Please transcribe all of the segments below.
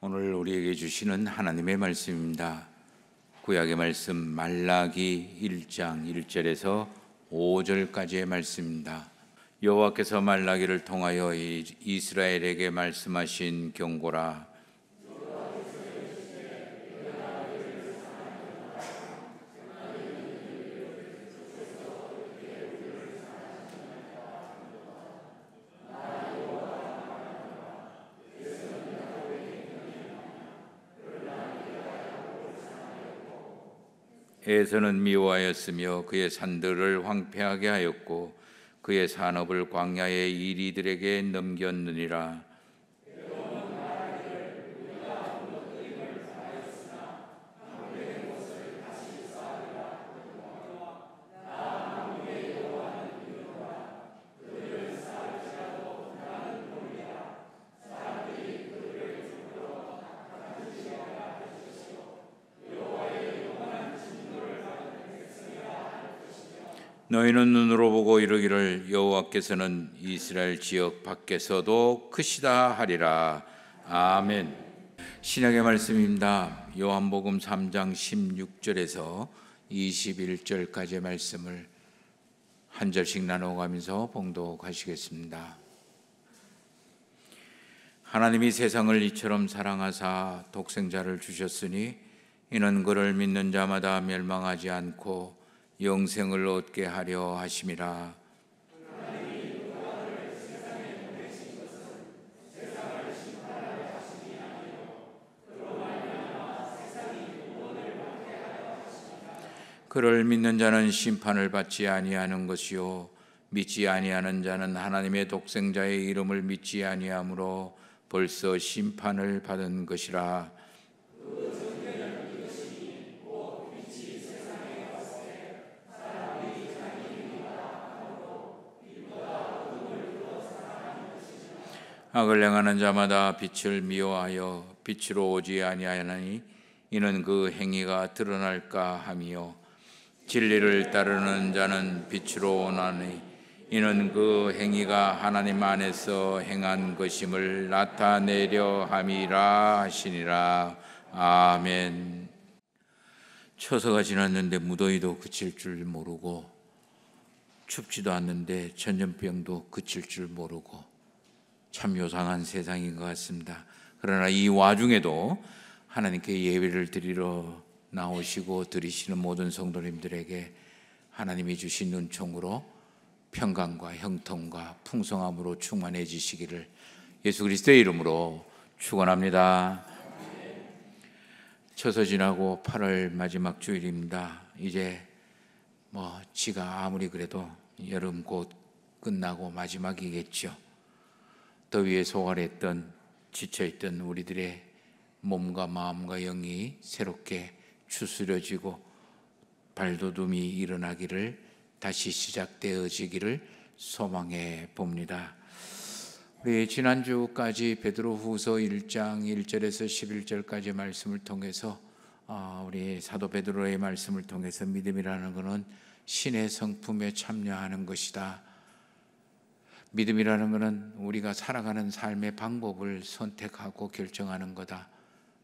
오늘 우리에게 주시는 하나님의 말씀입니다. 구약의 말씀 말라기 1장 1절에서 5절까지의 말씀입니다. 여호와께서 말라기를 통하여 이스라엘에게 말씀하신 경고라. 에서는 미워하였으며 그의 산들을 황폐하게 하였고 그의 산업을 광야의 이리들에게 넘겼느니라. 너희는 눈으로 보고 이르기를 여호와께서는 이스라엘 지역 밖에서도 크시다 하리라. 아멘. 신약의 말씀입니다. 요한복음 3장 16절에서 21절까지의 말씀을 한 절씩 나눠가면서 봉독하시겠습니다. 하나님이 세상을 이처럼 사랑하사 독생자를 주셨으니 이는 그를 믿는 자마다 멸망하지 않고 영생을 얻게 하려 하심이라. 그를 믿는 자는 심판을 받지 아니하는 것이요 믿지 아니하는 자는 하나님의 독생자의 이름을 믿지 아니하므로 벌써 심판을 받은 것이라. 악을 행하는 자마다 빛을 미워하여 빛으로 오지 아니하나니 이는 그 행위가 드러날까 함이요 진리를 따르는 자는 빛으로 오나니 이는 그 행위가 하나님 안에서 행한 것임을 나타내려 함이라 하시니라. 아멘. 처서가 지났는데 무더위도 그칠 줄 모르고 춥지도 않는데 전염병도 그칠 줄 모르고 참 요상한 세상인 것 같습니다. 그러나 이 와중에도 하나님께 예배를 드리러 나오시고 드리시는 모든 성도님들에게 하나님이 주신 은총으로 평강과 형통과 풍성함으로 충만해지시기를 예수 그리스도의 이름으로 축원합니다. 처서 지나고 8월 마지막 주일입니다. 이제 지가 아무리 그래도 여름 곧 끝나고 마지막이겠죠. 더위에 소갈했던 지쳐있던 우리들의 몸과 마음과 영이 새롭게 추스려지고 발돋움이 일어나기를 다시 시작되어지기를 소망해 봅니다. 우리 지난주까지 베드로후서 1장 1절에서 11절까지 말씀을 통해서 우리 사도 베드로의 말씀을 통해서 믿음이라는 것은 신의 성품에 참여하는 것이다. 믿음이라는 것은 우리가 살아가는 삶의 방법을 선택하고 결정하는 거다.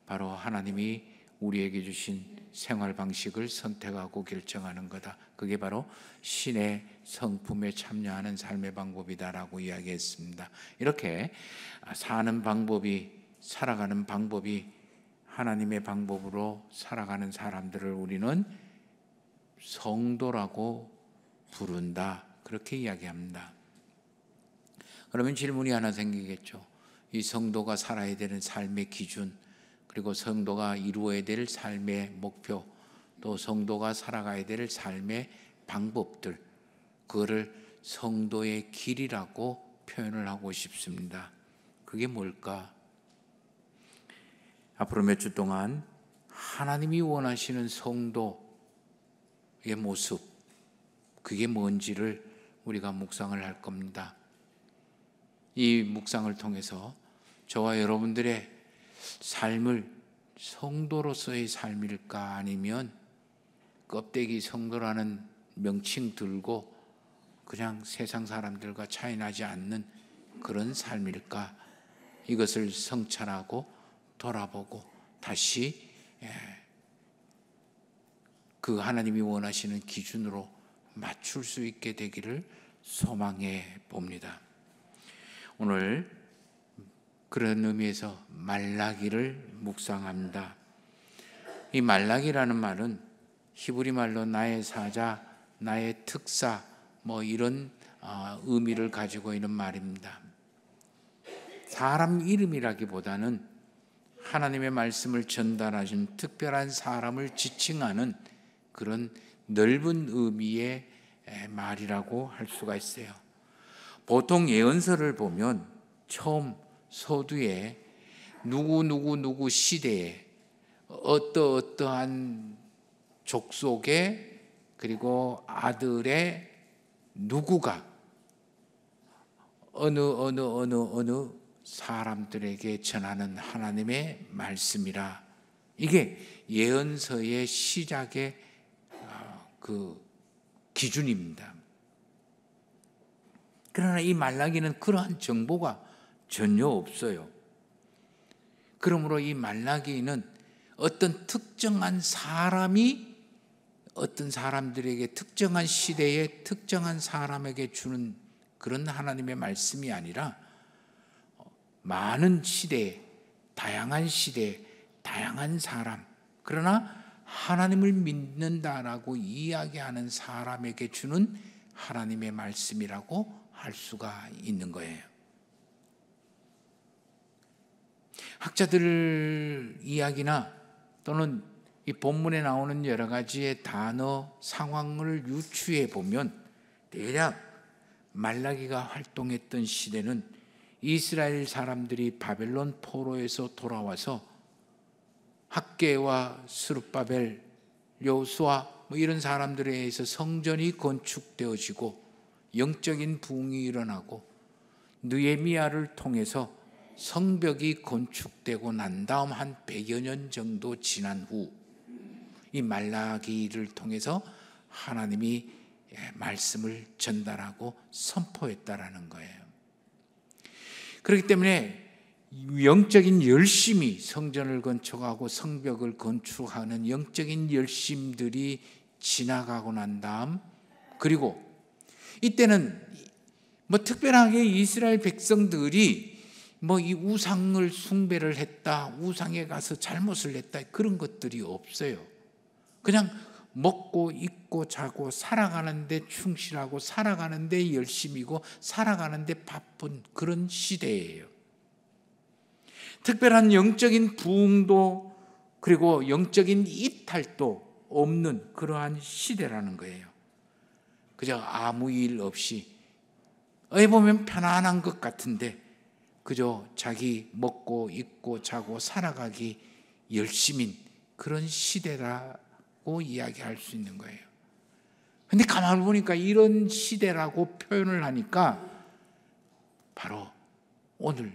바로 하나님이 우리에게 주신 생활 방식을 선택하고 결정하는 거다. 그게 바로 신의 성품에 참여하는 삶의 방법이다라고 이야기했습니다. 이렇게 사는 방법이, 살아가는 방법이 하나님의 방법으로 살아가는 사람들을 우리는 성도라고 부른다. 그렇게 이야기합니다. 그러면 질문이 하나 생기겠죠. 이 성도가 살아야 되는 삶의 기준, 그리고 성도가 이루어야 될 삶의 목표, 또 성도가 살아가야 될 삶의 방법들, 그거를 성도의 길이라고 표현을 하고 싶습니다. 그게 뭘까? 앞으로 몇 주 동안 하나님이 원하시는 성도의 모습, 그게 뭔지를 우리가 묵상을 할 겁니다. 이 묵상을 통해서 저와 여러분들의 삶을 성도로서의 삶일까, 아니면 껍데기 성도라는 명칭 들고 그냥 세상 사람들과 차이 나지 않는 그런 삶일까, 이것을 성찰하고 돌아보고 다시 그 하나님이 원하시는 기준으로 맞출 수 있게 되기를 소망해 봅니다. 오늘 그런 의미에서 말라기를 묵상합니다. 이 말라기라는 말은 히브리 말로 나의 사자, 나의 특사 이런 의미를 가지고 있는 말입니다. 사람 이름이라기보다는 하나님의 말씀을 전달하신 특별한 사람을 지칭하는 그런 넓은 의미의 말이라고 할 수가 있어요. 보통 예언서를 보면 처음 서두에 누구 시대에 어떠한 족속의 그리고 아들의 누구가 어느 사람들에게 전하는 하나님의 말씀이라, 이게 예언서의 시작의 그 기준입니다. 그러나 이 말라기는 그러한 정보가 전혀 없어요. 그러므로 이 말라기는 어떤 특정한 사람이 어떤 사람들에게 특정한 시대에 특정한 사람에게 주는 그런 하나님의 말씀이 아니라 많은 시대에 다양한 사람, 그러나 하나님을 믿는다라고 이야기하는 사람에게 주는 하나님의 말씀이라고 할 수가 있는 거예요. 학자들 이야기나 또는 이 본문에 나오는 여러 가지의 단어, 상황을 유추해 보면 대략 말라기가 활동했던 시대는 이스라엘 사람들이 바벨론 포로에서 돌아와서 학개와 스룹바벨, 여호수아 이런 사람들에 의해서 성전이 건축되어지고 영적인 부흥이 일어나고 느헤미야를 통해서 성벽이 건축되고 난 다음 한 100여 년 정도 지난 후 이 말라기를 통해서 하나님이 말씀을 전달하고 선포했다라는 거예요. 그렇기 때문에 영적인 열심이 성전을 건축하고 성벽을 건축하는 영적인 열심들이 지나가고 난 다음, 그리고 이때는 특별하게 이스라엘 백성들이 이 우상을 숭배를 했다, 우상에 가서 잘못을 했다, 그런 것들이 없어요. 그냥 먹고 입고 자고 살아가는데 충실하고 살아가는데 열심이고 살아가는데 바쁜 그런 시대예요. 특별한 영적인 부흥도 그리고 영적인 이탈도 없는 그러한 시대라는 거예요. 그저 아무 일 없이 어찌 보면 편안한 것 같은데 그저 자기 먹고 입고 자고 살아가기 열심인 그런 시대라고 이야기할 수 있는 거예요. 근데 가만히 보니까 이런 시대라고 표현을 하니까 바로 오늘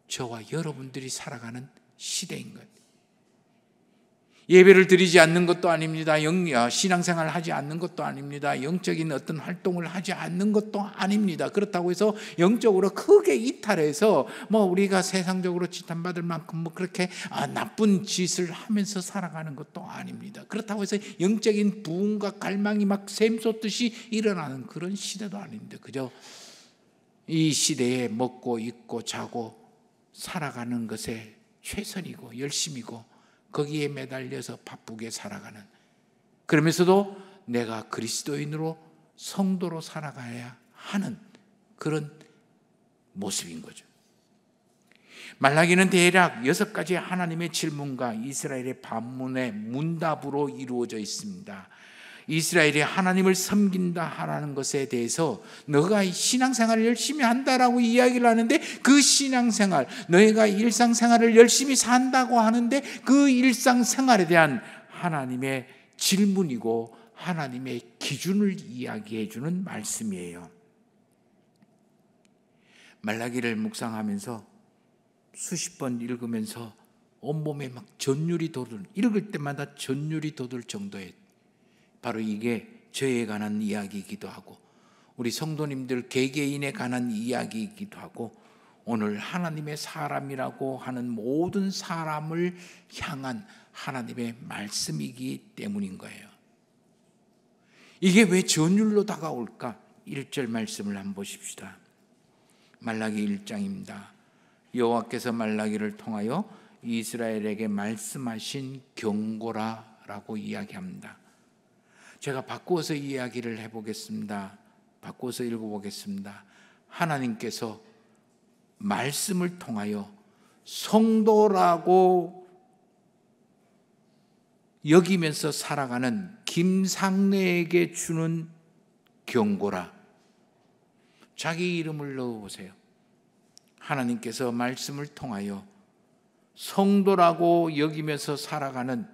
저와 여러분들이 살아가는 시대인 것. 예배를 드리지 않는 것도 아닙니다. 신앙생활을 하지 않는 것도 아닙니다. 영적인 어떤 활동을 하지 않는 것도 아닙니다. 그렇다고 해서 영적으로 크게 이탈해서 우리가 세상적으로 지탄받을 만큼 그렇게 나쁜 짓을 하면서 살아가는 것도 아닙니다. 그렇다고 해서 영적인 부흥과 갈망이 막 샘솟듯이 일어나는 그런 시대도 아닙니다. 그저 이 시대에 먹고 입고 자고 살아가는 것에 최선이고 열심이고 거기에 매달려서 바쁘게 살아가는, 그러면서도 내가 그리스도인으로 성도로 살아가야 하는 그런 모습인 거죠. 말라기는 대략 6가지 하나님의 질문과 이스라엘의 반문의 문답으로 이루어져 있습니다. 이스라엘이 하나님을 섬긴다 하라는 것에 대해서 너가 신앙생활을 열심히 한다라고 이야기를 하는데 그 신앙생활, 너희가 일상생활을 열심히 산다고 하는데 그 일상생활에 대한 하나님의 질문이고 하나님의 기준을 이야기해 주는 말씀이에요. 말라기를 묵상하면서 수십 번 읽으면서 온몸에 막 전율이 돋을, 읽을 때마다 전율이 돋을 정도의, 바로 이게 저에 관한 이야기이기도 하고 우리 성도님들 개개인에 관한 이야기이기도 하고 오늘 하나님의 사람이라고 하는 모든 사람을 향한 하나님의 말씀이기 때문인 거예요. 이게 왜 전율로 다가올까? 1절 말씀을 한번 보십시다. 말라기 1장입니다. 여호와께서 말라기를 통하여 이스라엘에게 말씀하신 경고라라고 이야기합니다. 제가 바꾸어서 이야기를 해보겠습니다. 바꾸어서 읽어보겠습니다. 하나님께서 말씀을 통하여 성도라고 여기면서 살아가는 김상래에게 주는 경고라. 자기 이름을 넣어보세요. 하나님께서 말씀을 통하여 성도라고 여기면서 살아가는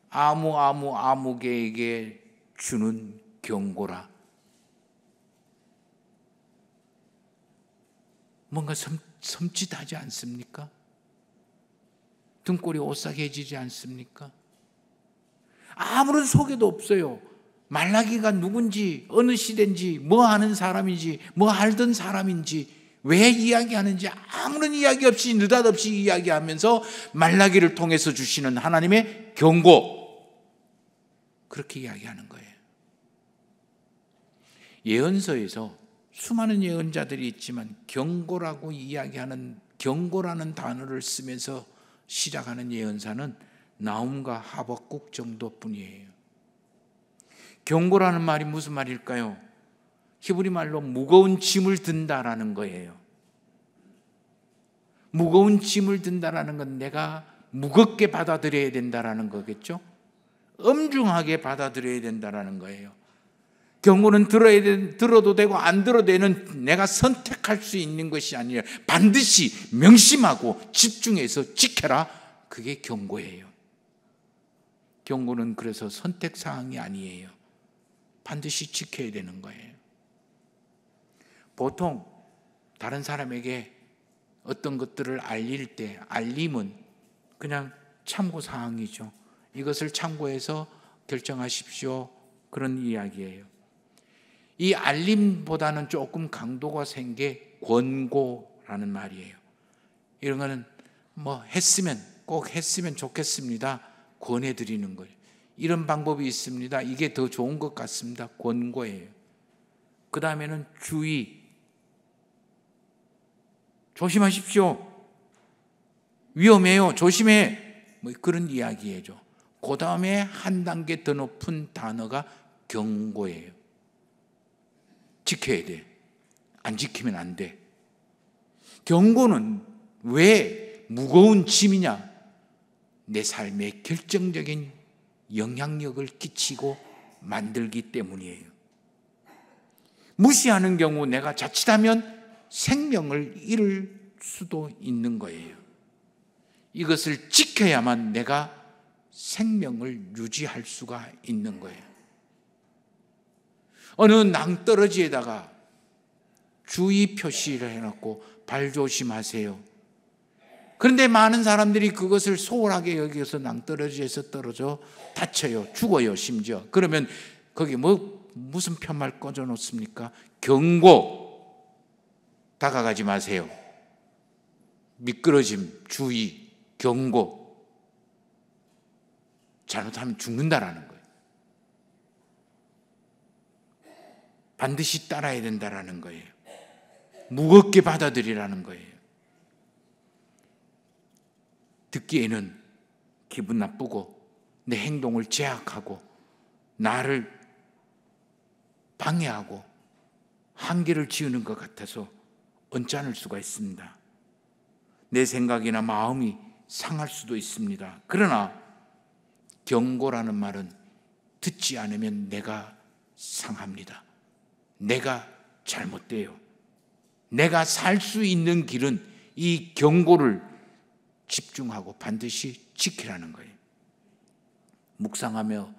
아무개에게 주는 경고라. 뭔가 섬찟하지 않습니까? 등골이 오싹해지지 않습니까? 아무런 소개도 없어요. 말라기가 누군지, 어느 시대인지, 뭐 하는 사람인지, 뭐 알던 사람인지, 왜 이야기하는지 아무런 이야기 없이 느닷없이 이야기하면서 말라기를 통해서 주시는 하나님의 경고, 그렇게 이야기하는 거예요. 예언서에서 수많은 예언자들이 있지만 경고라고 이야기하는, 경고라는 단어를 쓰면서 시작하는 예언사는 나훔과 하박국 정도뿐이에요. 경고라는 말이 무슨 말일까요? 히브리 말로 무거운 짐을 든다라는 거예요. 무거운 짐을 든다라는 건 내가 무겁게 받아들여야 된다라는 거겠죠? 엄중하게 받아들여야 된다라는 거예요. 경고는 들어도 되고 안 들어도 되는, 내가 선택할 수 있는 것이 아니라 반드시 명심하고 집중해서 지켜라. 그게 경고예요. 경고는 그래서 선택사항이 아니에요. 반드시 지켜야 되는 거예요. 보통 다른 사람에게 어떤 것들을 알릴 때 알림은 그냥 참고사항이죠. 이것을 참고해서 결정하십시오. 그런 이야기예요. 이 알림보다는 조금 강도가 센 게 권고라는 말이에요. 이런 거는 꼭 했으면 좋겠습니다. 권해드리는 거예요. 이런 방법이 있습니다. 이게 더 좋은 것 같습니다. 권고예요. 그 다음에는 주의, 조심하십시오. 위험해요. 조심해. 그런 이야기예요. 그 다음에 한 단계 더 높은 단어가 경고예요. 지켜야 돼. 안 지키면 안 돼. 경고는 왜 무거운 짐이냐? 내 삶에 결정적인 영향력을 끼치고 만들기 때문이에요. 무시하는 경우 내가 자칫하면 생명을 잃을 수도 있는 거예요. 이것을 지켜야만 내가 생명을 유지할 수가 있는 거예요. 어느 낭떠러지에다가 주의 표시를 해놓고 발 조심하세요. 그런데 많은 사람들이 그것을 소홀하게 여기서 낭떠러지에서 떨어져 다쳐요. 죽어요, 심지어. 그러면 거기 무슨 편말 꽂아 놓습니까? 경고, 다가가지 마세요. 미끄러짐, 주의, 경고. 잘못하면 죽는다라는 거예요. 반드시 따라야 된다라는 거예요. 무겁게 받아들이라는 거예요. 듣기에는 기분 나쁘고 내 행동을 제약하고 나를 방해하고 한계를 지우는 것 같아서 언짢을 수가 있습니다. 내 생각이나 마음이 상할 수도 있습니다. 그러나 경고라는 말은 듣지 않으면 내가 상합니다. 내가 잘못돼요. 내가 살 수 있는 길은 이 경고를 집중하고 반드시 지키라는 거예요. 묵상하며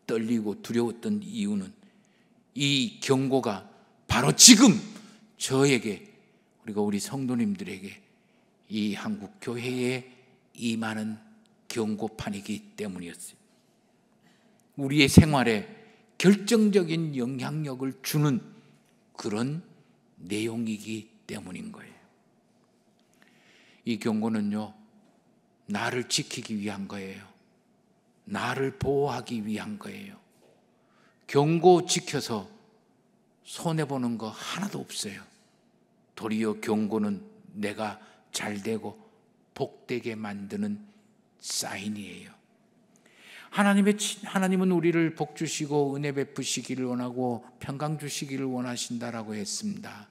떨리고 두려웠던 이유는 이 경고가 바로 지금 저에게, 그리고 우리 성도님들에게 이 한국 교회에 임하는 경고판이기 때문이었어요. 우리의 생활에 결정적인 영향력을 주는 그런 내용이기 때문인 거예요. 이 경고는요, 나를 지키기 위한 거예요. 나를 보호하기 위한 거예요. 경고 지켜서 손해보는 거 하나도 없어요. 도리어 경고는 내가 잘되고 복되게 만드는 사인이에요. 하나님은 우리를 복 주시고 은혜 베푸시기를 원하고 평강 주시기를 원하신다라고 했습니다.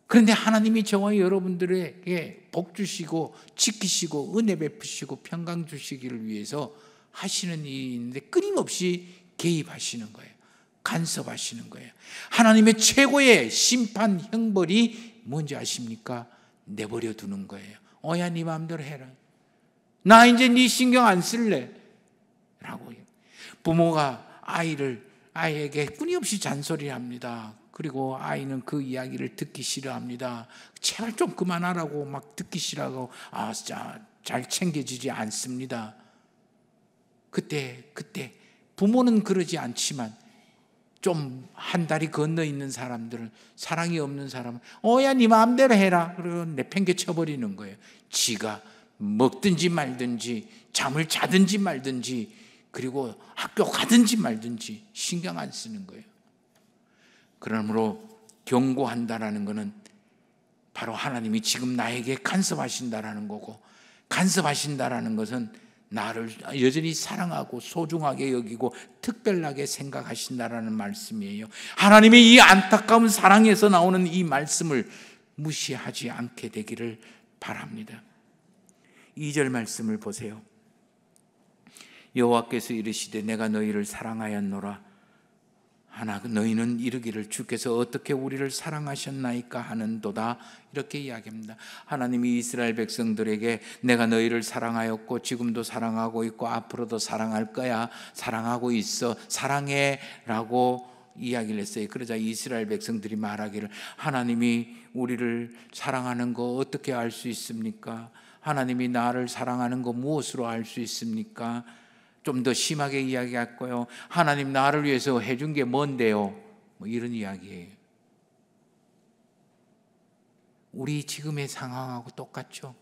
그런데 하나님이 저와 여러분들에게 복 주시고 지키시고 은혜 베푸시고 평강 주시기를 위해서 하시는 일이 있는데 끊임없이 개입하시는 거예요. 간섭하시는 거예요. 하나님의 최고의 심판 형벌이 뭔지 아십니까? 내버려 두는 거예요. 야, 네 마음대로 해라. 나 이제 네 신경 안 쓸래 라고. 부모가 아이에게 끊임없이 잔소리합니다. 그리고 아이는 그 이야기를 듣기 싫어합니다. 제발 좀 그만하라고 막 듣기 싫어하고 잘 챙겨주지 않습니다. 그때 부모는 그러지 않지만 좀 한 다리 건너 있는 사람들은, 사랑이 없는 사람은 야, 네 마음대로 해라 그러고 내팽개쳐 버리는 거예요. 지가 먹든지 말든지 잠을 자든지 말든지 그리고 학교 가든지 말든지 신경 안 쓰는 거예요. 그러므로 경고한다라는 것은 바로 하나님이 지금 나에게 간섭하신다라는 거고, 간섭하신다라는 것은 나를 여전히 사랑하고 소중하게 여기고 특별하게 생각하신다라는 말씀이에요. 하나님의 이 안타까운 사랑에서 나오는 이 말씀을 무시하지 않게 되기를 바랍니다. 2절 말씀을 보세요. 여호와께서 이르시되 내가 너희를 사랑하였노라. 하나 너희는 이르기를 주께서 어떻게 우리를 사랑하셨나이까 하는도다. 이렇게 이야기합니다. 하나님이 이스라엘 백성들에게 내가 너희를 사랑하였고 지금도 사랑하고 있고 앞으로도 사랑할 거야, 사랑하고 있어, 사랑해 라고 이야기를 했어요. 그러자 이스라엘 백성들이 말하기를 하나님이 우리를 사랑하는 거 어떻게 알 수 있습니까? 하나님이 나를 사랑하는 거 무엇으로 알 수 있습니까? 좀 더 심하게 이야기할까요? 하나님 나를 위해서 해준 게 뭔데요? 이런 이야기예요. 우리 지금의 상황하고 똑같죠?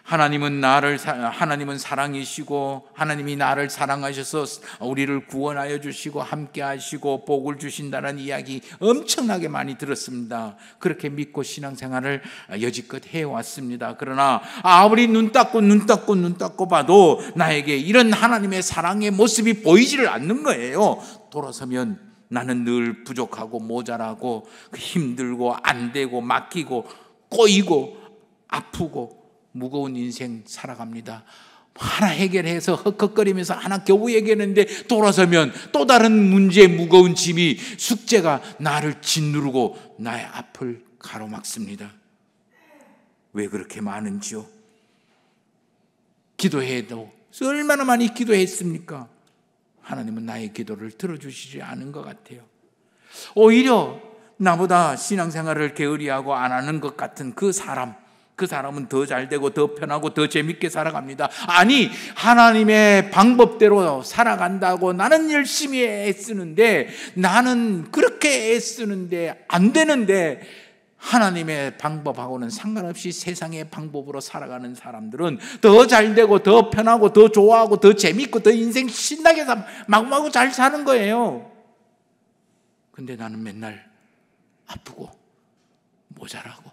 하나님은 사랑이시고 하나님이 나를 사랑하셔서 우리를 구원하여 주시고 함께 하시고 복을 주신다는 이야기 엄청나게 많이 들었습니다. 그렇게 믿고 신앙생활을 여지껏 해왔습니다. 그러나 아무리 눈 닦고 봐도 나에게 이런 하나님의 사랑의 모습이 보이지를 않는 거예요. 돌아서면 나는 늘 부족하고 모자라고 힘들고 안 되고 막히고 꼬이고 아프고 무거운 인생 살아갑니다. 하나 해결해서 헉헉거리면서 하나 겨우 해결했는데 돌아서면 또 다른 문제, 무거운 짐이, 숙제가 나를 짓누르고 나의 앞을 가로막습니다. 왜 그렇게 많은지요? 기도해도 얼마나 많이 기도했습니까? 하나님은 나의 기도를 들어주시지 않은 것 같아요. 오히려 나보다 신앙생활을 게으리하고 안 하는 것 같은 그 사람은 더 잘되고 더 편하고 더 재밌게 살아갑니다. 아니, 하나님의 방법대로 살아간다고 나는 열심히 애쓰는데, 나는 그렇게 애쓰는데 안 되는데, 하나님의 방법하고는 상관없이 세상의 방법으로 살아가는 사람들은 더 잘되고 더 편하고 더 좋아하고 더 재밌고 더 인생 신나게 마구마구 잘 사는 거예요. 근데 나는 맨날 아프고 모자라고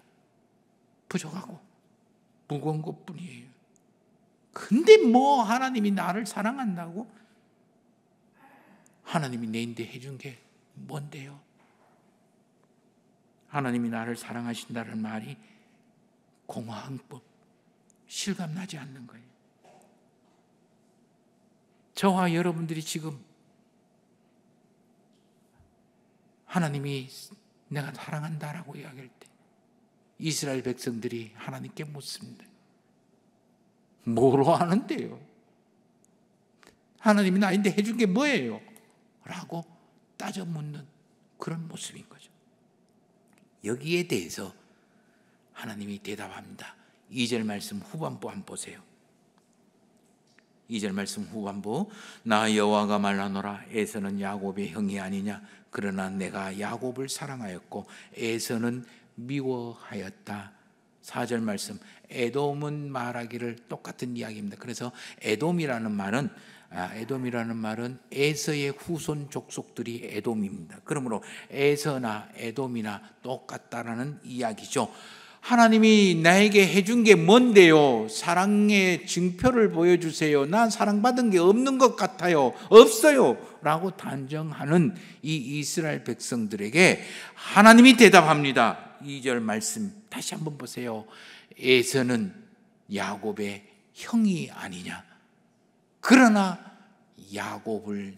부족하고 무거운 것뿐이에요. 근데 뭐 하나님이 나를 사랑한다고? 하나님이 내인데 해준 게 뭔데요? 하나님이 나를 사랑하신다는 말이 공허한 법, 실감나지 않는 거예요. 저와 여러분들이 지금 하나님이 내가 사랑한다라고 이야기할 때 이스라엘 백성들이 하나님께 묻습니다. 뭐로 하는데요? 하나님이 나인데 해준 게 뭐예요? 라고 따져 묻는 그런 모습인 거죠. 여기에 대해서 하나님이 대답합니다. 2절 말씀 후반부 한번 보세요. 2절 말씀 후반부, 나 여호와가 말하노라. 에서는 야곱의 형이 아니냐? 그러나 내가 야곱을 사랑하였고 에서는 미워하였다. 4절 말씀, 에돔은 말하기를, 똑같은 이야기입니다. 그래서 에돔이라는 말은 에서의 후손 족속들이 에돔입니다. 그러므로 에서나 에돔이나 똑같다라는 이야기죠. 하나님이 나에게 해준 게 뭔데요? 사랑의 증표를 보여주세요. 난 사랑받은 게 없는 것 같아요. 없어요 라고 단정하는 이 이스라엘 백성들에게 하나님이 대답합니다. 2절 말씀 다시 한번 보세요. 에서는 야곱의 형이 아니냐. 그러나 야곱은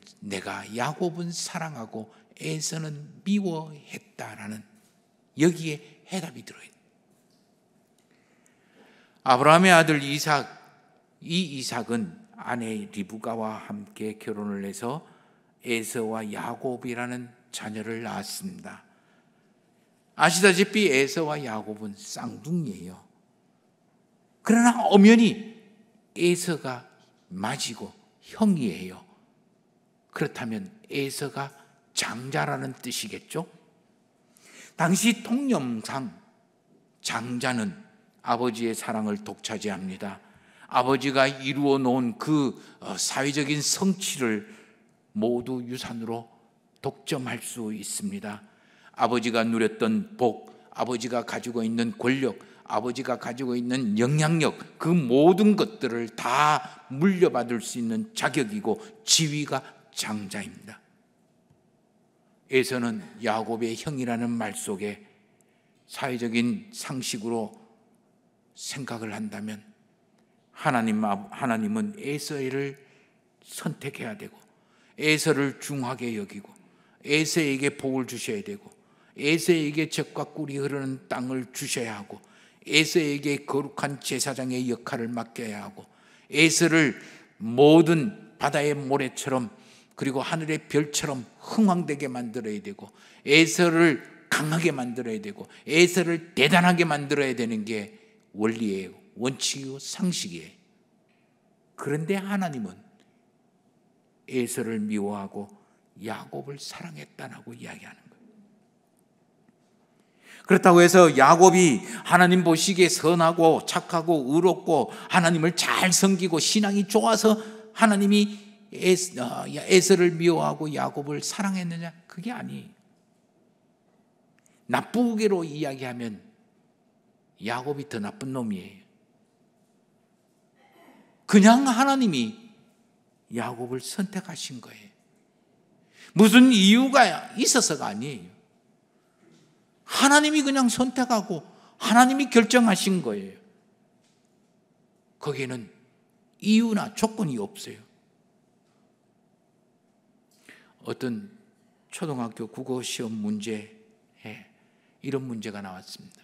사랑하고 에서는 미워했다라는, 여기에 해답이 들어있다. 아브라함의 아들 이삭은 아내 리브가와 함께 결혼을 해서 에서와 야곱이라는 자녀를 낳았습니다. 아시다시피 에서와 야곱은 쌍둥이에요. 그러나 엄연히 에서가 맞이고 형이에요. 그렇다면 에서가 장자라는 뜻이겠죠? 당시 통념상 장자는 아버지의 사랑을 독차지합니다. 아버지가 이루어 놓은 그 사회적인 성취를 모두 유산으로 독점할 수 있습니다. 아버지가 누렸던 복, 아버지가 가지고 있는 권력, 아버지가 가지고 있는 영향력, 그 모든 것들을 다 물려받을 수 있는 자격이고 지위가 장자입니다. 에서는 야곱의 형이라는 말 속에 사회적인 상식으로 생각을 한다면 하나님은 에서를 선택해야 되고, 에서를 중하게 여기고, 에서에게 복을 주셔야 되고, 에서에게 젖과 꿀이 흐르는 땅을 주셔야 하고, 에서에게 거룩한 제사장의 역할을 맡겨야 하고, 에서를 모든 바다의 모래처럼 그리고 하늘의 별처럼 흥왕되게 만들어야 되고, 에서를 강하게 만들어야 되고, 에서를 대단하게 만들어야 되는 게 원리예요. 원칙이고 상식이에요. 그런데 하나님은 에서를 미워하고 야곱을 사랑했다라고 이야기하는 거예요. 그렇다고 해서 야곱이 하나님 보시기에 선하고 착하고 의롭고 하나님을 잘 섬기고 신앙이 좋아서 하나님이 에서를 미워하고 야곱을 사랑했느냐? 그게 아니에요. 나쁘게로 이야기하면 야곱이 더 나쁜 놈이에요. 그냥 하나님이 야곱을 선택하신 거예요. 무슨 이유가 있어서가 아니에요. 하나님이 그냥 선택하고 하나님이 결정하신 거예요. 거기에는 이유나 조건이 없어요. 어떤 초등학교 국어 시험 문제에 이런 문제가 나왔습니다.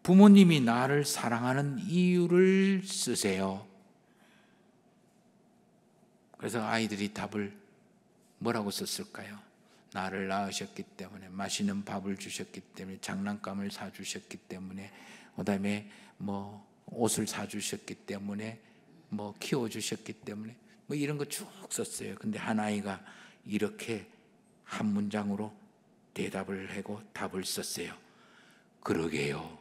부모님이 나를 사랑하는 이유를 쓰세요. 그래서 아이들이 답을 뭐라고 썼을까요? 나를 낳으셨기 때문에, 맛있는 밥을 주셨기 때문에, 장난감을 사주셨기 때문에, 그다음에 옷을 사주셨기 때문에, 키워주셨기 때문에, 이런 거 쭉 썼어요. 근데 한 아이가 이렇게 한 문장으로 대답을 하고 답을 썼어요. 그러게요.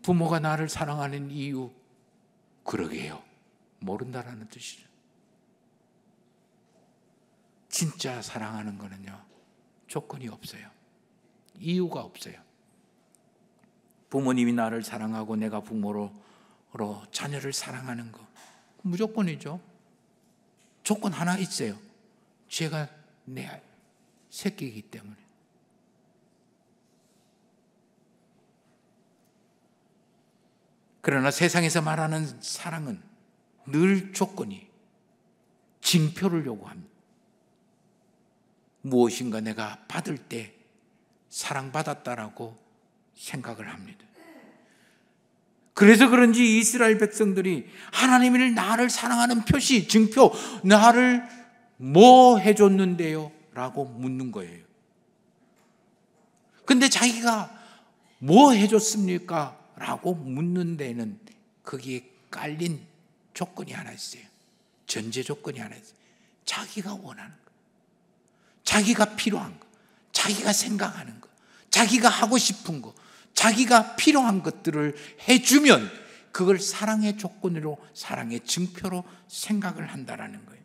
부모가 나를 사랑하는 이유, 그러게요. 모른다라는 뜻이죠. 진짜 사랑하는 거는요, 조건이 없어요. 이유가 없어요. 부모님이 나를 사랑하고 내가 부모로 자녀를 사랑하는 거 무조건이죠. 조건 하나 있어요. 제가 내 새끼이기 때문에. 그러나 세상에서 말하는 사랑은 늘 조건이, 징표를 요구합니다. 무엇인가 내가 받을 때 사랑받았다라고 생각을 합니다. 그래서 그런지 이스라엘 백성들이 하나님이 나를 사랑하는 표시, 증표, 나를 뭐 해줬는데요? 라고 묻는 거예요. 근데 자기가 뭐 해줬습니까? 라고 묻는 데는 거기에 깔린 조건이 하나 있어요. 전제 조건이 하나 있어요. 자기가 원하는 거. 자기가 필요한 거, 자기가 생각하는 거, 자기가 하고 싶은 거, 자기가 필요한 것들을 해주면 그걸 사랑의 조건으로, 사랑의 증표로 생각을 한다라는 거예요.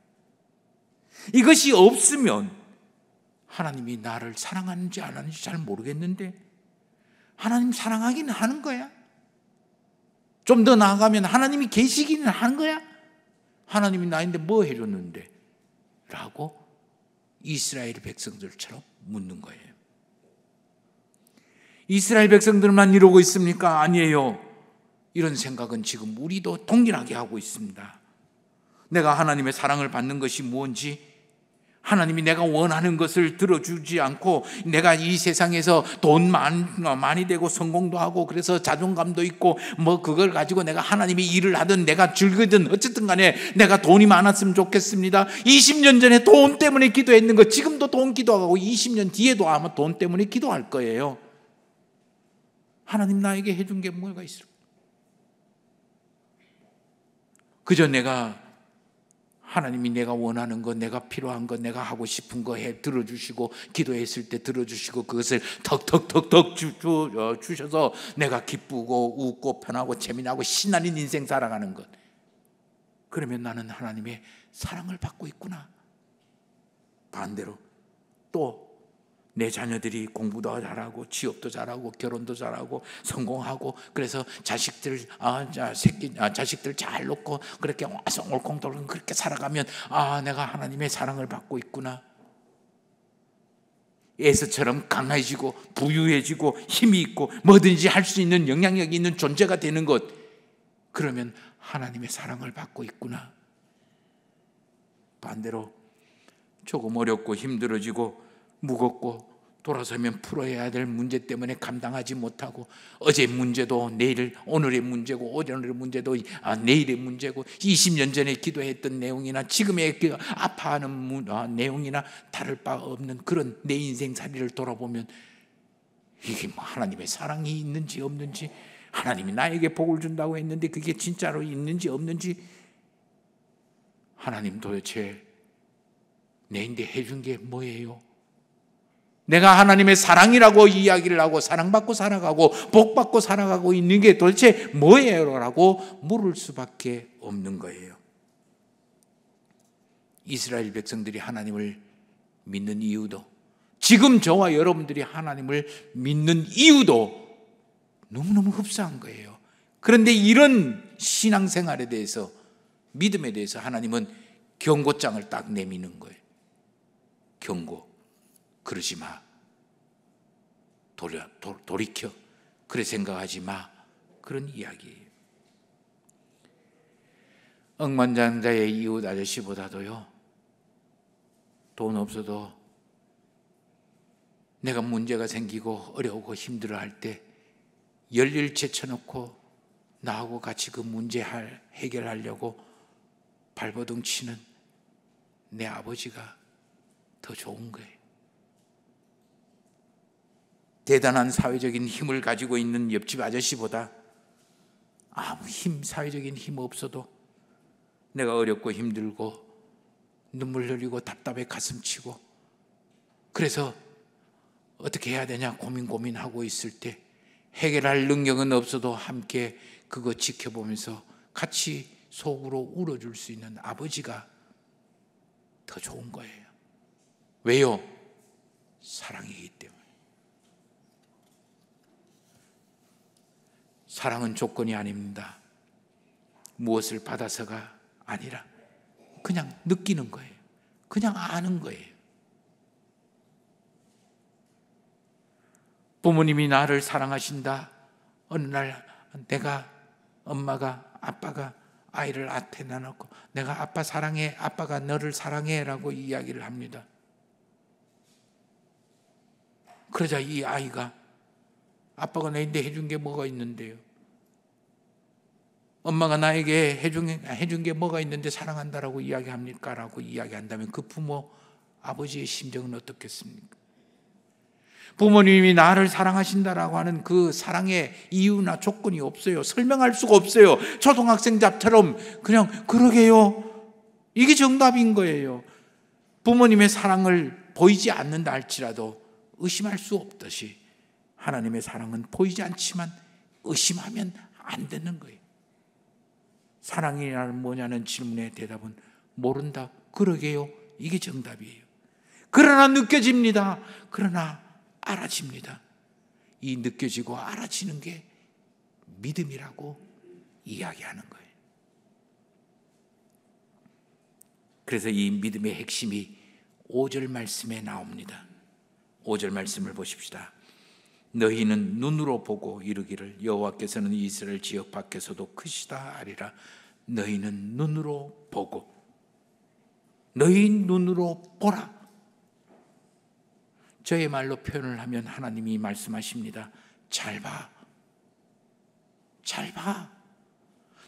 이것이 없으면 하나님이 나를 사랑하는지 안 하는지 잘 모르겠는데 하나님 사랑하기는 하는 거야. 좀 더 나아가면 하나님이 계시기는 하는 거야. 하나님이 나인데 뭐 해줬는데? 라고 이스라엘 백성들처럼 묻는 거예요. 이스라엘 백성들만 이러고 있습니까? 아니에요. 이런 생각은 지금 우리도 동일하게 하고 있습니다. 내가 하나님의 사랑을 받는 것이 뭔지, 하나님이 내가 원하는 것을 들어주지 않고 내가 이 세상에서 돈 많이 되고 성공도 하고 그래서 자존감도 있고 뭐 그걸 가지고 내가 하나님이 일을 하든 내가 즐기든 어쨌든 간에 내가 돈이 많았으면 좋겠습니다. 20년 전에 돈 때문에 기도했는 거 지금도 돈 기도하고 20년 뒤에도 아마 돈 때문에 기도할 거예요. 하나님 나에게 해준 게 뭐가 있을까? 그저 내가 하나님이 내가 원하는 거, 내가 필요한 거, 내가 하고 싶은 거 들어주시고 기도했을 때 들어주시고 그것을 턱턱턱턱 주셔서 내가 기쁘고 웃고 편하고 재미나고 신나는 인생 살아가는 것. 그러면 나는 하나님의 사랑을 받고 있구나. 반대로 또 내 자녀들이 공부도 잘하고 취업도 잘하고 결혼도 잘하고 성공하고 그래서 자식들 잘 놓고 그렇게 옳콩돌콩 그렇게 살아가면 내가 하나님의 사랑을 받고 있구나. 에서처럼 강해지고 부유해지고 힘이 있고 뭐든지 할 수 있는 영향력이 있는 존재가 되는 것. 그러면 하나님의 사랑을 받고 있구나. 반대로 조금 어렵고 힘들어지고 무겁고 돌아서면 풀어야 될 문제 때문에 감당하지 못하고 어제 문제도 오늘의 문제고 오늘의 문제도 내일의 문제고 20년 전에 기도했던 내용이나 지금의 아파하는 내용이나 다를 바 없는 그런 내 인생살이를 돌아보면 이게 뭐 하나님의 사랑이 있는지 없는지, 하나님이 나에게 복을 준다고 했는데 그게 진짜로 있는지 없는지, 하나님 도대체 내인데 해준 게 뭐예요? 내가 하나님의 사랑이라고 이야기를 하고 사랑받고 살아가고 복받고 살아가고 있는 게 도대체 뭐예요? 라고 물을 수밖에 없는 거예요. 이스라엘 백성들이 하나님을 믿는 이유도, 지금 저와 여러분들이 하나님을 믿는 이유도 너무너무 흡사한 거예요. 그런데 이런 신앙생활에 대해서, 믿음에 대해서 하나님은 경고장을 딱 내미는 거예요. 경고. 그러지 마. 돌이켜. 그래 생각하지 마. 그런 이야기예요. 억만장자의 이웃 아저씨보다도요, 돈 없어도 내가 문제가 생기고 어려우고 힘들어할 때 열일 제쳐놓고 나하고 같이 그 문제 해결하려고 발버둥 치는 내 아버지가 더 좋은 거예요. 대단한 사회적인 힘을 가지고 있는 옆집 아저씨보다 아무 사회적인 힘 없어도 내가 어렵고 힘들고 눈물 흘리고 답답해 가슴 치고 그래서 어떻게 해야 되냐 고민하고 있을 때 해결할 능력은 없어도 함께 그거 지켜보면서 같이 속으로 울어줄 수 있는 아버지가 더 좋은 거예요. 왜요? 사랑이기 때문에. 사랑은 조건이 아닙니다. 무엇을 받아서가 아니라 그냥 느끼는 거예요. 그냥 아는 거예요. 부모님이 나를 사랑하신다. 어느 날 엄마가 아빠가 아이를 앞에다 놓고 내가 아빠 사랑해, 아빠가 너를 사랑해 라고 이야기를 합니다. 그러자 이 아이가 아빠가 나한테 해준 게 뭐가 있는데요? 엄마가 나에게 해준 게 뭐가 있는데 사랑한다라고 이야기합니까? 라고 이야기한다면 그 부모, 아버지의 심정은 어떻겠습니까? 부모님이 나를 사랑하신다라고 하는 그 사랑의 이유나 조건이 없어요. 설명할 수가 없어요. 초등학생자처럼 그냥 그러게요. 이게 정답인 거예요. 부모님의 사랑을 보이지 않는다 할지라도 의심할 수 없듯이 하나님의 사랑은 보이지 않지만 의심하면 안 되는 거예요. 사랑이란 뭐냐는 질문의 대답은 모른다. 그러게요. 이게 정답이에요. 그러나 느껴집니다. 그러나 알아집니다. 이 느껴지고 알아지는 게 믿음이라고 이야기하는 거예요. 그래서 이 믿음의 핵심이 5절 말씀에 나옵니다. 5절 말씀을 보십시다. 너희는 눈으로 보고 이르기를 여호와께서는 이스라엘 지역 밖에서도 크시다 하리라. 너희는 눈으로 보고, 너희 눈으로 보라. 저의 말로 표현을 하면 하나님이 말씀하십니다. 잘 봐. 잘 봐.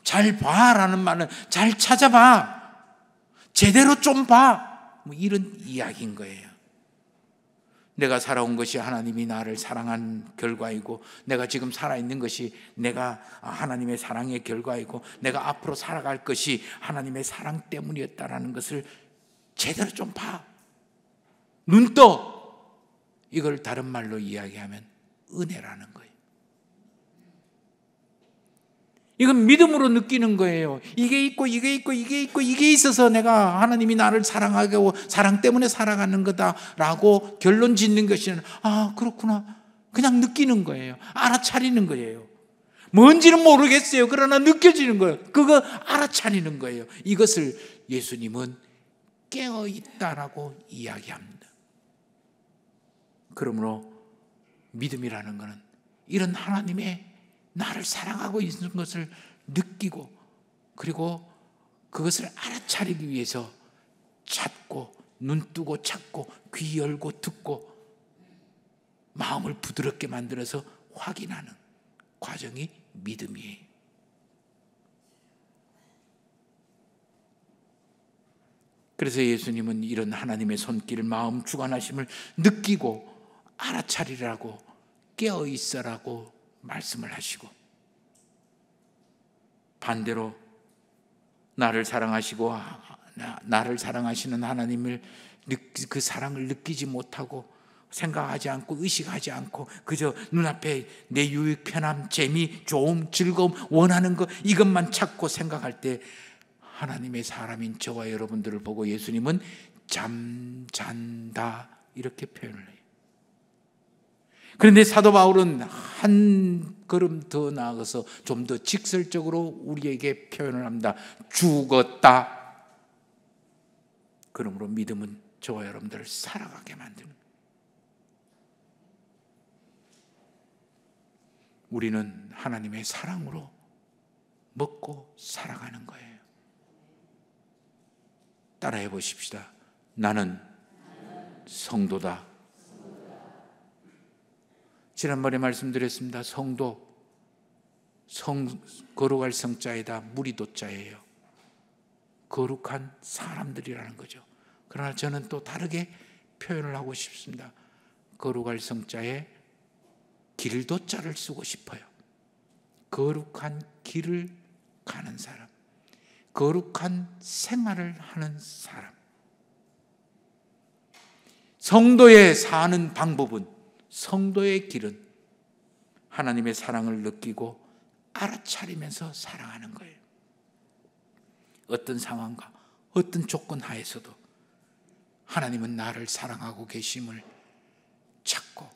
잘 봐라는 말은 잘 찾아봐. 제대로 좀 봐. 뭐 이런 이야기인 거예요. 내가 살아온 것이 하나님이 나를 사랑한 결과이고, 내가 지금 살아있는 것이 내가 하나님의 사랑의 결과이고, 내가 앞으로 살아갈 것이 하나님의 사랑 때문이었다라는 것을 제대로 좀 봐. 눈 떠. 이걸 다른 말로 이야기하면 은혜라는 거예요. 이건 믿음으로 느끼는 거예요. 이게 있고 이게 있고 이게 있고 이게 있어서 내가 하나님이 나를 사랑하고 사랑 때문에 살아가는 거다라고 결론 짓는 것이 아니라 그렇구나. 그냥 느끼는 거예요. 알아차리는 거예요. 뭔지는 모르겠어요. 그러나 느껴지는 거예요. 그거 알아차리는 거예요. 이것을 예수님은 깨어있다라고 이야기합니다. 그러므로 믿음이라는 것은 이런 하나님의 나를 사랑하고 있는 것을 느끼고, 그리고 그것을 알아차리기 위해서 찾고, 눈 뜨고 찾고, 귀 열고 듣고, 마음을 부드럽게 만들어서 확인하는 과정이 믿음이에요. 그래서 예수님은 이런 하나님의 손길, 마음 주관하심을 느끼고 알아차리라고, 깨어있어라고 말씀을 하시고, 반대로 나를 사랑하시고 나를 사랑하시는 하나님을 그 사랑을 느끼지 못하고 생각하지 않고 의식하지 않고 그저 눈앞에 내 유익, 편함, 재미, 좋음, 즐거움, 원하는 것 이것만 찾고 생각할 때 하나님의 사람인 저와 여러분들을 보고 예수님은 잠잔다 이렇게 표현을 해요. 그런데 사도 바울은 한 걸음 더 나아가서 좀 더 직설적으로 우리에게 표현을 합니다. 죽었다. 그러므로 믿음은 저와 여러분들을 살아가게 만드는 거예요. 우리는 하나님의 사랑으로 먹고 살아가는 거예요. 따라해 보십시다. 나는 성도다. 지난번에 말씀드렸습니다. 성도, 거룩할 성자에다 무리도자예요. 거룩한 사람들이라는 거죠. 그러나 저는 또 다르게 표현을 하고 싶습니다. 거룩할 성자에 길도자를 쓰고 싶어요. 거룩한 길을 가는 사람, 거룩한 생활을 하는 사람. 성도의 사는 방법은, 성도의 길은 하나님의 사랑을 느끼고 알아차리면서 살아가는 거예요. 어떤 상황과 어떤 조건 하에서도 하나님은 나를 사랑하고 계심을 찾고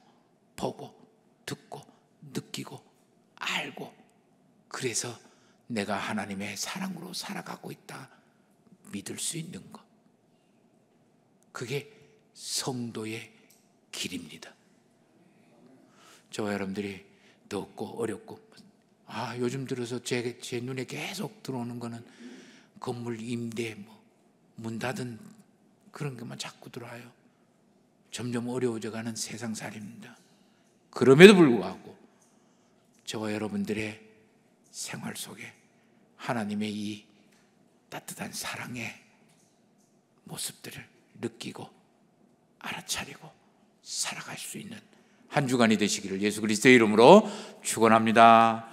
보고 듣고 느끼고 알고, 그래서 내가 하나님의 사랑으로 살아가고 있다 믿을 수 있는 것, 그게 성도의 길입니다. 저와 여러분들이 덥고 어렵고 요즘 들어서 제 눈에 계속 들어오는 거는 건물 임대 문 닫은 그런 것만 자꾸 들어와요. 점점 어려워져가는 세상살이입니다. 그럼에도 불구하고 저와 여러분들의 생활 속에 하나님의 이 따뜻한 사랑의 모습들을 느끼고 알아차리고 살아갈 수 있는 한 주간이 되시기를 예수 그리스도의 이름으로 축원합니다.